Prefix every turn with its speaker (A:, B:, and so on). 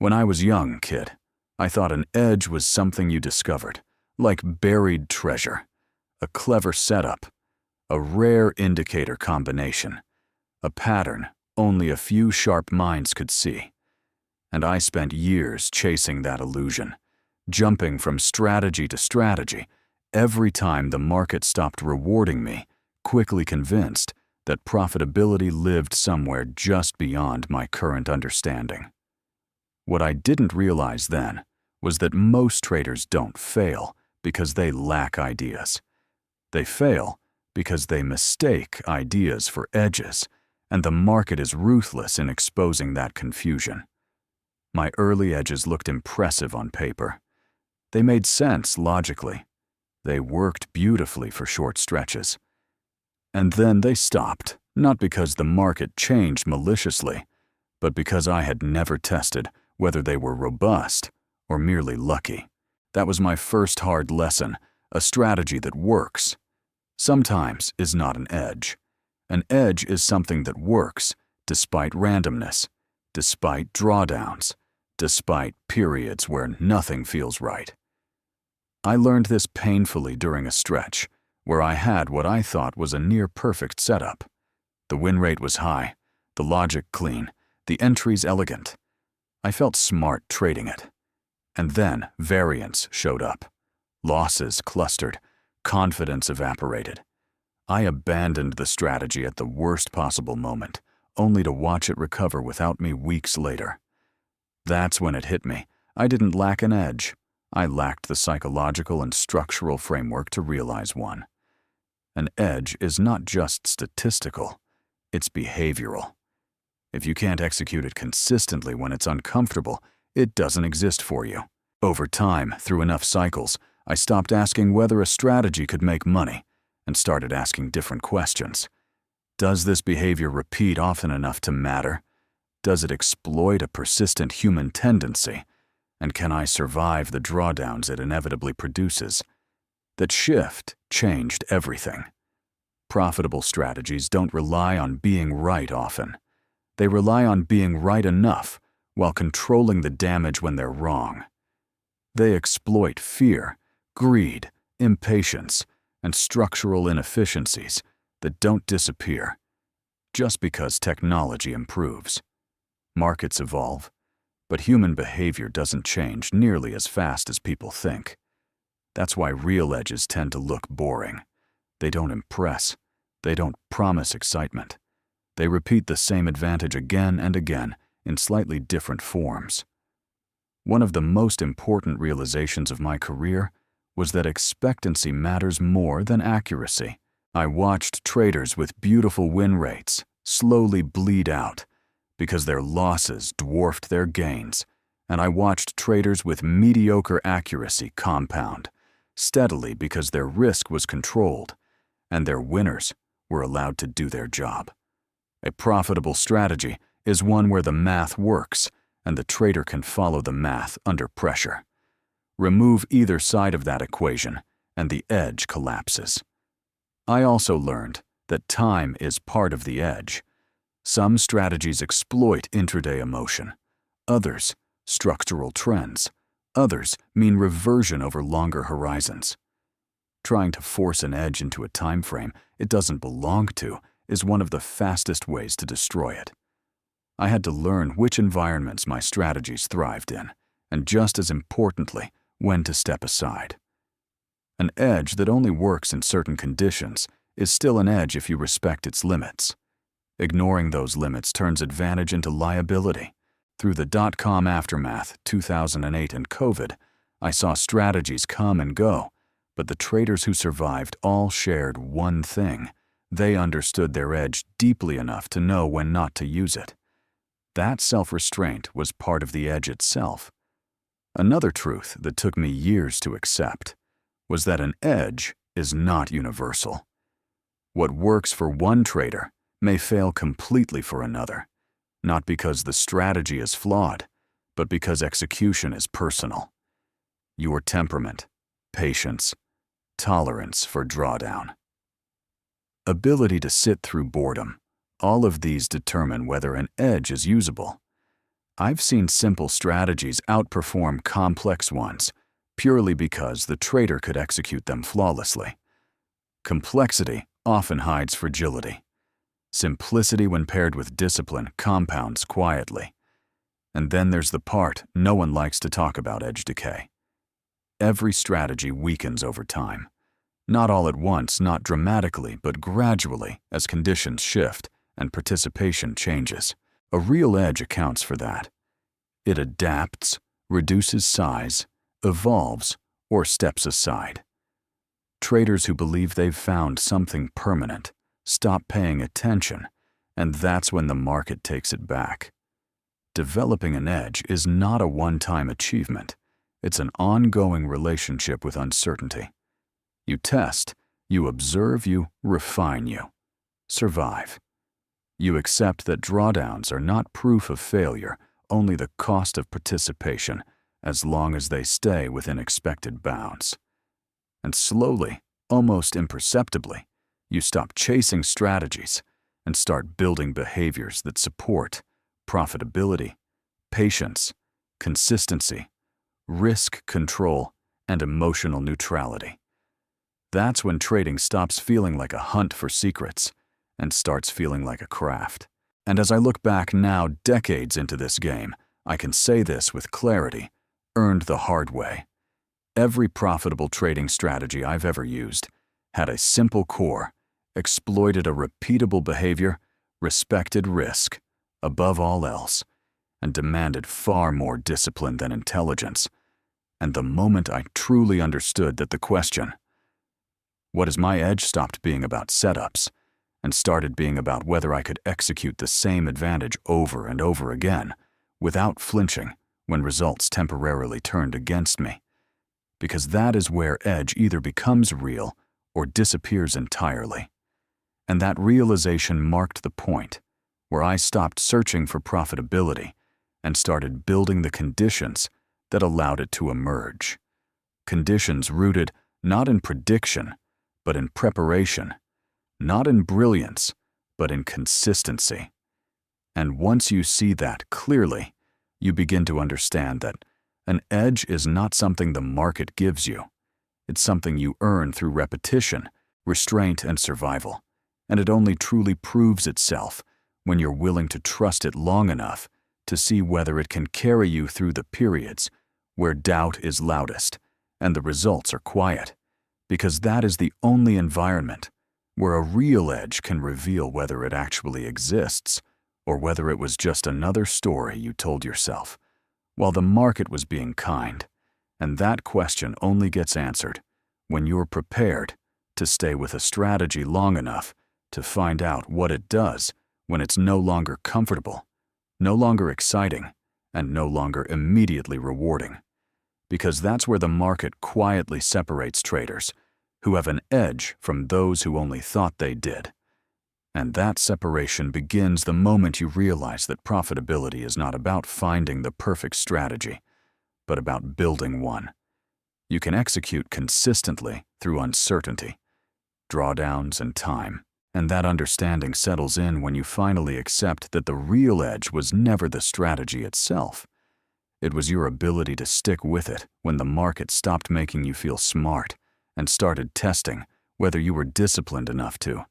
A: When I was young, kid, I thought an edge was something you discovered, like buried treasure, a clever setup, a rare indicator combination, a pattern only a few sharp minds could see. And I spent years chasing that illusion, jumping from strategy to strategy, every time the market stopped rewarding me, quickly convinced that profitability lived somewhere just beyond my current understanding. What I didn't realize then was that most traders don't fail because they lack ideas. They fail because they mistake ideas for edges, and the market is ruthless in exposing that confusion. My early edges looked impressive on paper. They made sense logically. They worked beautifully for short stretches. And then they stopped, not because the market changed maliciously, but because I had never tested whether they were robust or merely lucky. That was my first hard lesson. A strategy that works sometimes is not an edge. An edge is something that works despite randomness, despite drawdowns, despite periods where nothing feels right. I learned this painfully during a stretch where I had what I thought was a near-perfect setup. The win rate was high, the logic clean, the entries elegant. I felt smart trading it. And then variance showed up. Losses clustered, confidence evaporated. I abandoned the strategy at the worst possible moment, only to watch it recover without me weeks later. That's when it hit me. I didn't lack an edge. I lacked the psychological and structural framework to realize one. An edge is not just statistical, it's behavioral. If you can't execute it consistently when it's uncomfortable, it doesn't exist for you. Over time, through enough cycles, I stopped asking whether a strategy could make money and started asking different questions. Does this behavior repeat often enough to matter? Does it exploit a persistent human tendency? And can I survive the drawdowns it inevitably produces? That shift changed everything. Profitable strategies don't rely on being right often. They rely on being right enough while controlling the damage when they're wrong. They exploit fear, greed, impatience, and structural inefficiencies that don't disappear just because technology improves. Markets evolve, but human behavior doesn't change nearly as fast as people think. That's why real edges tend to look boring. They don't impress. They don't promise excitement. They repeat the same advantage again and again in slightly different forms. One of the most important realizations of my career was that expectancy matters more than accuracy. I watched traders with beautiful win rates slowly bleed out because their losses dwarfed their gains, and I watched traders with mediocre accuracy compound steadily because their risk was controlled and their winners were allowed to do their job. A profitable strategy is one where the math works and the trader can follow the math under pressure. Remove either side of that equation and the edge collapses. I also learned that time is part of the edge. Some strategies exploit intraday emotion. Others, structural trends. Others mean reversion over longer horizons. Trying to force an edge into a time frame it doesn't belong to is one of the fastest ways to destroy it. I had to learn which environments my strategies thrived in, and just as importantly, when to step aside. An edge that only works in certain conditions is still an edge if you respect its limits. Ignoring those limits turns advantage into liability. Through the dot-com aftermath, 2008 and COVID, I saw strategies come and go, but the traders who survived all shared one thing. They understood their edge deeply enough to know when not to use it. That self-restraint was part of the edge itself. Another truth that took me years to accept was that an edge is not universal. What works for one trader may fail completely for another, not because the strategy is flawed, but because execution is personal. Your temperament, patience, tolerance for drawdown, ability to sit through boredom, all of these determine whether an edge is usable. I've seen simple strategies outperform complex ones purely because the trader could execute them flawlessly. Complexity often hides fragility. Simplicity, when paired with discipline, compounds quietly. And then there's the part no one likes to talk about: edge decay. Every strategy weakens over time. Not all at once, not dramatically, but gradually as conditions shift and participation changes. A real edge accounts for that. It adapts, reduces size, evolves, or steps aside. Traders who believe they've found something permanent stop paying attention, and that's when the market takes it back. Developing an edge is not a one-time achievement. It's an ongoing relationship with uncertainty. You test, you observe, you refine, you survive. You accept that drawdowns are not proof of failure, only the cost of participation, as long as they stay within expected bounds. And slowly, almost imperceptibly, you stop chasing strategies and start building behaviors that support profitability, patience, consistency, risk control, and emotional neutrality. That's when trading stops feeling like a hunt for secrets and starts feeling like a craft. And as I look back now, decades into this game, I can say this with clarity: earned the hard way. Every profitable trading strategy I've ever used had a simple core, exploited a repeatable behavior, respected risk above all else, and demanded far more discipline than intelligence. And the moment I truly understood that the question, what is my edge, stopped being about setups and started being about whether I could execute the same advantage over and over again without flinching when results temporarily turned against me. Because that is where edge either becomes real or disappears entirely. And that realization marked the point where I stopped searching for profitability and started building the conditions that allowed it to emerge. Conditions rooted not in prediction, but in preparation, not in brilliance, but in consistency. And once you see that clearly, you begin to understand that an edge is not something the market gives you. It's something you earn through repetition, restraint, and survival. And it only truly proves itself when you're willing to trust it long enough to see whether it can carry you through the periods where doubt is loudest and the results are quiet, because that is the only environment where a real edge can reveal whether it actually exists or whether it was just another story you told yourself while the market was being kind. And that question only gets answered when you're prepared to stay with a strategy long enough to find out what it does when it's no longer comfortable, no longer exciting, and no longer immediately rewarding. Because that's where the market quietly separates traders who have an edge from those who only thought they did. And that separation begins the moment you realize that profitability is not about finding the perfect strategy, but about building one. You can execute consistently through uncertainty, drawdowns, and time. And that understanding settles in when you finally accept that the real edge was never the strategy itself. It was your ability to stick with it when the market stopped making you feel smart and started testing whether you were disciplined enough to.